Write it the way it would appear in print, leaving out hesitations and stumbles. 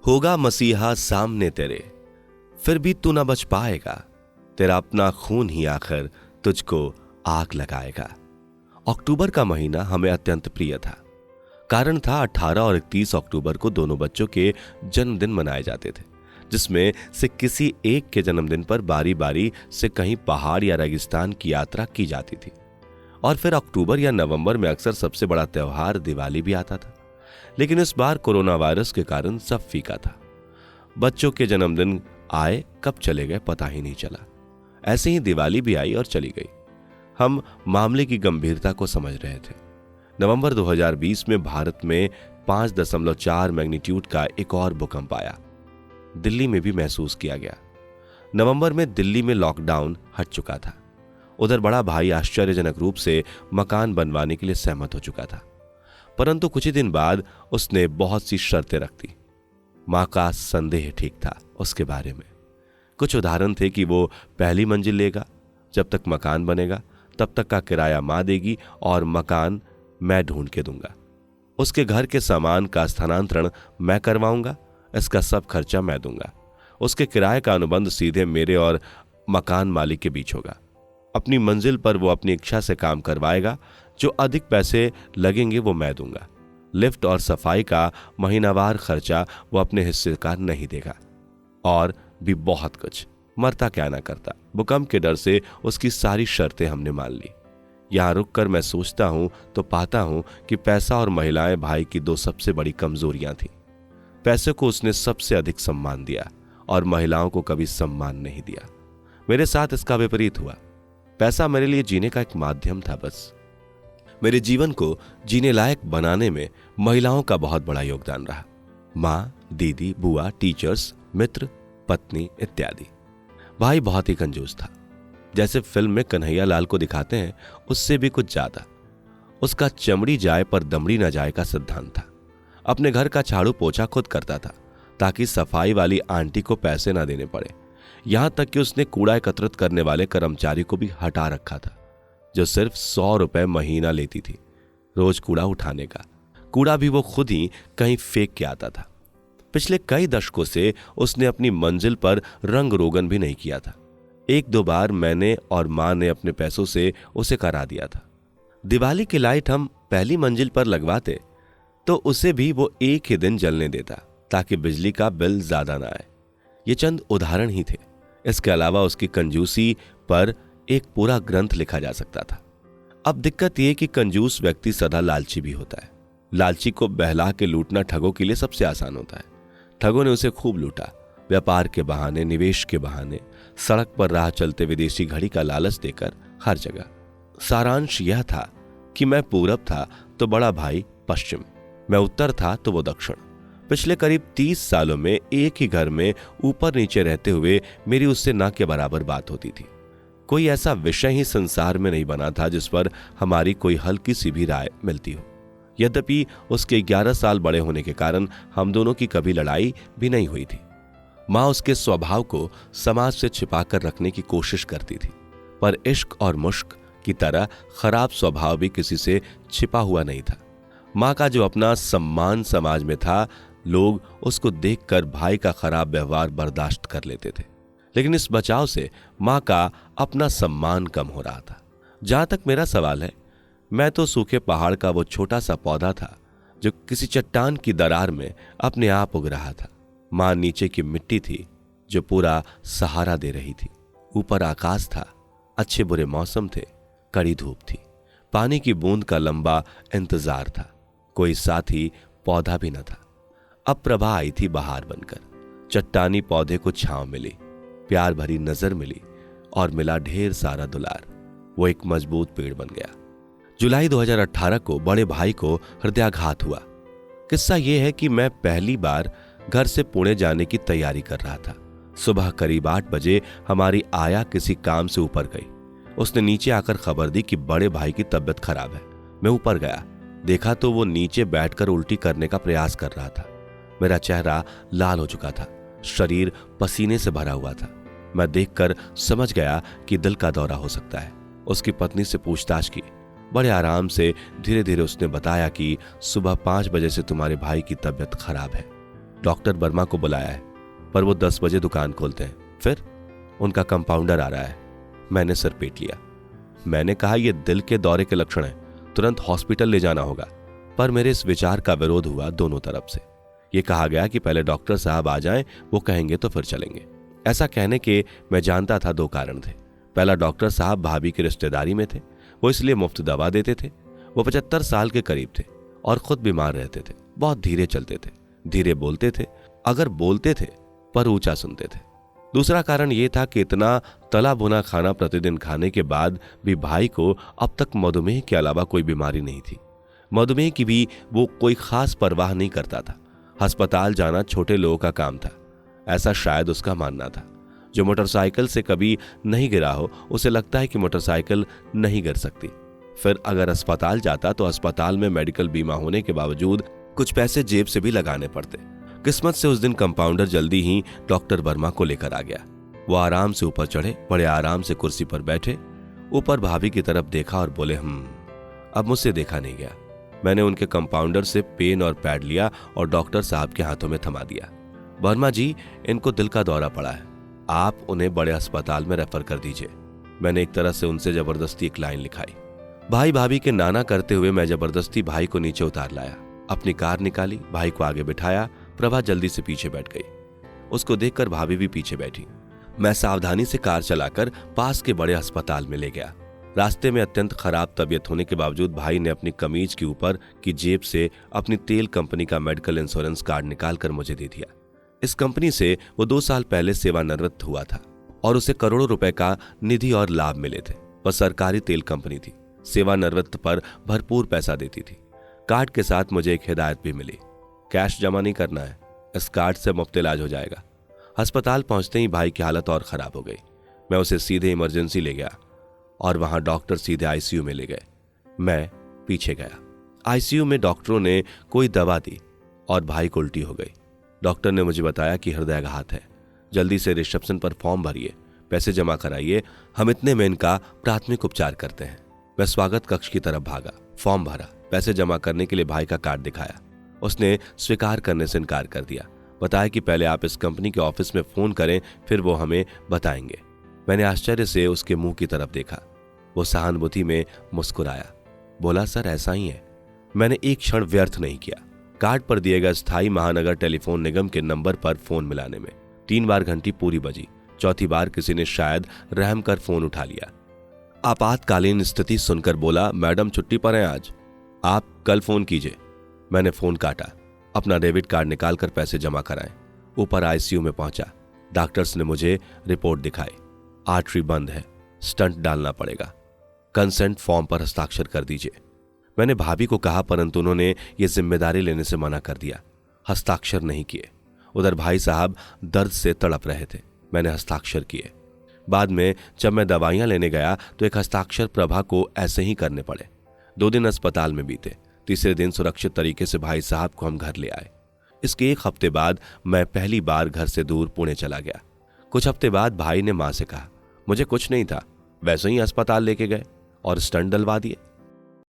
होगा मसीहा सामने तेरे, फिर भी तू न बच पाएगा, तेरा अपना खून ही आखिर तुझको आग लगाएगा। अक्टूबर का महीना हमें अत्यंत प्रिय था। कारण था 18 और 31 अक्टूबर को दोनों बच्चों के जन्मदिन मनाए जाते थे, जिसमें से किसी एक के जन्मदिन पर बारी बारी से कहीं पहाड़ या रेगिस्तान की यात्रा की जाती थी। और फिर अक्टूबर या नवंबर में अक्सर सबसे बड़ा त्योहार दिवाली भी आता था। लेकिन इस बार कोरोना वायरस के कारण सब फीका था। बच्चों के जन्मदिन आए, कब चले गए पता ही नहीं चला। ऐसे ही दिवाली भी आई और चली गई। हम मामले की गंभीरता को समझ रहे थे। नवंबर 2020 में भारत में 5.4 मैग्नीट्यूड का एक और भूकंप आया। दिल्ली में भी महसूस किया गया। नवंबर में दिल्ली में लॉकडाउन हट चुका था। उधर बड़ा भाई आश्चर्यजनक रूप से मकान बनवाने के लिए सहमत हो चुका था, परंतु कुछ ही दिन बाद उसने बहुत सी शर्तें रख दी। मां का संदेह ठीक था उसके बारे में। कुछ उदाहरण थे कि वो पहली मंजिल लेगा, जब तक मकान बनेगा तब तक का किराया मां देगी और मकान मैं ढूंढ के दूंगा। उसके घर के सामान का स्थानांतरण मैं करवाऊंगा, इसका सब खर्चा मैं दूंगा। उसके किराए का अनुबंध सीधे मेरे और मकान मालिक के बीच होगा। अपनी मंजिल पर वो अपनी इच्छा से काम करवाएगा, जो अधिक पैसे लगेंगे वो मैं दूंगा। लिफ्ट और सफाई का महीनावार खर्चा वो अपने हिस्से का नहीं देगा। और भी बहुत कुछ। मरता क्या ना करता। भूकंप के डर से उसकी सारी शर्तें हमने मान ली। यहां रुककर मैं सोचता हूं तो पाता हूं कि पैसा और महिलाएं भाई की दो सबसे बड़ी कमजोरियां थी। पैसे को उसने सबसे अधिक सम्मान दिया और महिलाओं को कभी सम्मान नहीं दिया। मेरे साथ इसका विपरीत हुआ। पैसा मेरे लिए जीने का एक माध्यम था बस। मेरे जीवन को जीने लायक बनाने में महिलाओं का बहुत बड़ा योगदान रहा। माँ, दीदी, बुआ, टीचर्स, मित्र, पत्नी इत्यादि। भाई बहुत ही कंजूस था। जैसे फिल्म में कन्हैया लाल को दिखाते हैं, उससे भी कुछ ज्यादा। उसका चमड़ी जाए पर दमड़ी न जाए का सिद्धांत था। अपने घर का झाड़ू पोछा खुद करता था ताकि सफाई वाली आंटी को पैसे ना देने पड़े। यहां तक कि उसने कूड़ा एकत्रित करने वाले कर्मचारी को भी हटा रखा था, जो सिर्फ 100 रुपए महीना लेती थी रोज कूड़ा उठाने का। कूड़ा भी वो खुद ही कहीं फेंक के आता था। पिछले कई दशकों से उसने अपनी मंजिल पर रंग रोगन भी नहीं किया था। 1-2 बार मैंने और मां ने अपने पैसों से उसे करा दिया था। दिवाली की लाइट हम पहली मंजिल पर लगवाते तो उसे भी वो एक ही दिन जलने देता ताकि बिजली का बिल ज्यादा ना आए। ये चंद उदाहरण ही थे। इसके अलावा उसकी कंजूसी पर एक पूरा ग्रंथ लिखा जा सकता था। अब दिक्कत यह कि कंजूस व्यक्ति सदा लालची भी होता है। लालची को बहला के लूटना ठगों के लिए सबसे आसान होता है। ठगों ने उसे खूब लूटा। व्यापार के बहाने, निवेश के बहाने, सड़क पर राह चलते विदेशी घड़ी का लालच देकर, हर जगह। सारांश यह था कि मैं पूरब था तो बड़ा भाई पश्चिम, मैं उत्तर था तो वो दक्षिण। पिछले करीब 30 सालों में एक ही घर में ऊपर नीचे रहते हुए मेरी उससे ना के बराबर बात होती थी। कोई ऐसा विषय ही संसार में नहीं बना था जिस पर हमारी कोई हल्की सी भी राय मिलती हो। यद्यपि उसके 11 साल बड़े होने के कारण हम दोनों की कभी लड़ाई भी नहीं हुई थी। मां उसके स्वभाव को समाज से छिपाकर रखने की कोशिश करती थी, पर इश्क और मुश्क की तरह खराब स्वभाव भी किसी से छिपा हुआ नहीं था। मां का जो अपना सम्मान समाज में था, लोग उसको देखकर भाई का खराब व्यवहार बर्दाश्त कर लेते थे। लेकिन इस बचाव से मां का अपना सम्मान कम हो रहा था। जहां तक मेरा सवाल है, मैं तो सूखे पहाड़ का वो छोटा सा पौधा था जो किसी चट्टान की दरार में अपने आप उग रहा था। मां नीचे की मिट्टी थी जो पूरा सहारा दे रही थी। ऊपर आकाश था, अच्छे बुरे मौसम थे, कड़ी धूप थी, पानी की बूंद का लंबा इंतजार था। कोई साथी पौधा भी न था। अब प्रभा आई थी बहार बनकर। चट्टानी पौधे को छांव मिली, प्यार भरी नजर मिली और मिला ढेर सारा दुलार। वो एक मजबूत पेड़ बन गया। जुलाई 2018 को बड़े भाई को हृदयाघात हुआ। किस्सा यह है कि मैं पहली बार घर से पुणे जाने की तैयारी कर रहा था। सुबह करीब 8 बजे हमारी आया किसी काम से ऊपर गई। उसने नीचे आकर खबर दी कि बड़े भाई की तबीयत खराब है। मैं ऊपर गया, देखा तो वो नीचे बैठकर उल्टी करने का प्रयास कर रहा था। मेरा चेहरा लाल हो चुका था, शरीर पसीने से भरा हुआ था। मैं देखकर समझ गया कि दिल का दौरा हो सकता है। उसकी पत्नी से पूछताछ की। बड़े आराम से धीरे धीरे उसने बताया कि सुबह 5 बजे से तुम्हारे भाई की तबीयत खराब है। डॉक्टर वर्मा को बुलाया है, पर वो 10 बजे दुकान खोलते हैं। फिर उनका कंपाउंडर आ रहा है। मैंने सिर पीट लिया। मैंने कहा, यह दिल के दौरे के लक्षण है, तुरंत हॉस्पिटल ले जाना होगा। पर मेरे इस विचार का विरोध हुआ दोनों तरफ से। ये कहा गया कि पहले डॉक्टर साहब आ जाएं, वो कहेंगे तो फिर चलेंगे। ऐसा कहने के मैं जानता था 2 कारण थे। पहला, डॉक्टर साहब भाभी की रिश्तेदारी में थे, वो इसलिए मुफ्त दवा देते थे। वो 75 साल के करीब थे और खुद बीमार रहते थे। बहुत धीरे चलते थे, धीरे बोलते थे, अगर बोलते थे पर ऊंचा सुनते थे। दूसरा कारण यह था कि इतना तला भुना खाना प्रतिदिन खाने के बाद भी भाई को अब तक मधुमेह के अलावा कोई बीमारी नहीं थी। मधुमेह की भी वो कोई खास परवाह नहीं करता था। अस्पताल जाना छोटे लोगों का काम था, ऐसा शायद उसका मानना था। जो मोटरसाइकिल से कभी नहीं गिरा हो, उसे लगता है कि मोटरसाइकिल नहीं गिर सकती। फिर अगर अस्पताल जाता तो अस्पताल में मेडिकल बीमा होने के बावजूद कुछ पैसे जेब से भी लगाने पड़ते। किस्मत से उस दिन कंपाउंडर जल्दी ही डॉक्टर वर्मा को लेकर आ गया। वो आराम से ऊपर चढ़े, बड़े आराम से कुर्सी पर बैठे, ऊपर भाभी की तरफ देखा और बोले, अब मुझसे देखा नहीं गया। मैंने उनके कंपाउंडर से पेन और पैड लिया और डॉक्टर साहब के हाथों में थमा दिया। वर्मा जी, इनको दिल का दौरा पड़ा है, आप उन्हें बड़े अस्पताल में रेफर कर दीजिए। मैंने एक तरह से उनसे जबरदस्ती एक लाइन लिखाई। भाई भाभी के नाना करते हुए मैं जबरदस्ती भाई को नीचे उतार लाया। अपनी कार निकाली, भाई को आगे बिठाया। प्रभा जल्दी से पीछे बैठ गई। उसको देखकर भाभी भी पीछे बैठी। मैं सावधानी से कार चलाकर पास के बड़े अस्पताल में ले गया। रास्ते में अत्यंत खराब तबीयत होने के बावजूद भाई ने अपनी कमीज के ऊपर की जेब से अपनी तेल कंपनी का मेडिकल इंश्योरेंस कार्ड निकालकर मुझे दे दिया। इस कंपनी से वो 2 साल पहले सेवानिवृत्त हुआ था और उसे करोड़ों रुपए का निधि और लाभ मिले थे। वह सरकारी तेल कंपनी थी, सेवानिवृत्त पर भरपूर पैसा देती थी। कार्ड के साथ मुझे एक हिदायत भी मिली, कैश जमा नहीं करना है, इस कार्ड से मुफ्त इलाज हो जाएगा। अस्पताल पहुंचते ही भाई की हालत और खराब हो गई। मैं उसे सीधे इमरजेंसी ले गया और वहां डॉक्टर सीधे आईसीयू में ले गए। मैं पीछे गया। आईसीयू में डॉक्टरों ने कोई दवा दी और भाई को उल्टी हो गई। डॉक्टर ने मुझे बताया कि हृदयाघात है, जल्दी से रिसेप्शन पर फॉर्म भरिए, पैसे जमा कराइए, हम इतने में इनका प्राथमिक उपचार करते हैं। मैं स्वागत कक्ष की तरफ भागा, फॉर्म भरा, पैसे जमा करने के लिए भाई का कार्ड दिखाया। उसने स्वीकार करने से इनकार कर दिया। बताया कि पहले आप इस कंपनी के ऑफिस में फोन करें, फिर वो हमें बताएंगे। मैंने आश्चर्य से उसके मुंह की तरफ देखा। वो सहानुभूति में मुस्कुराया, बोला, सर ऐसा ही है। मैंने एक क्षण व्यर्थ नहीं किया। कार्ड पर दिए गए स्थायी महानगर टेलीफोन निगम के नंबर पर फोन मिलाने में 3 बार घंटी पूरी बजी। चौथी बार किसी ने शायद रहम कर फोन उठा लिया। आपातकालीन स्थिति सुनकर बोला, मैडम छुट्टी पर हैं आज, आप कल फोन कीजिए। मैंने फोन काटा, अपना डेबिट कार्ड निकालकर पैसे जमा कराए। ऊपर आईसीयू में पहुंचा। डॉक्टर्स ने मुझे रिपोर्ट दिखाई। आर्टरी बंद है, स्टंट डालना पड़ेगा, कंसेंट फॉर्म पर हस्ताक्षर कर दीजिए। मैंने भाभी को कहा, परंतु उन्होंने ये जिम्मेदारी लेने से मना कर दिया। हस्ताक्षर नहीं किए। उधर भाई साहब दर्द से तड़प रहे थे। मैंने हस्ताक्षर किए। बाद में जब मैं दवाइयां लेने गया तो एक हस्ताक्षर प्रभा को ऐसे ही करने पड़े। 2 दिन अस्पताल में बीते। तीसरे दिन सुरक्षित तरीके से भाई साहब को हम घर ले आए। इसके 1 हफ्ते बाद मैं पहली बार घर से दूर पुणे चला गया। कुछ हफ्ते बाद भाई ने मां से कहा, मुझे कुछ नहीं था, वैसे ही अस्पताल लेके गए और स्टंट डलवा दिए।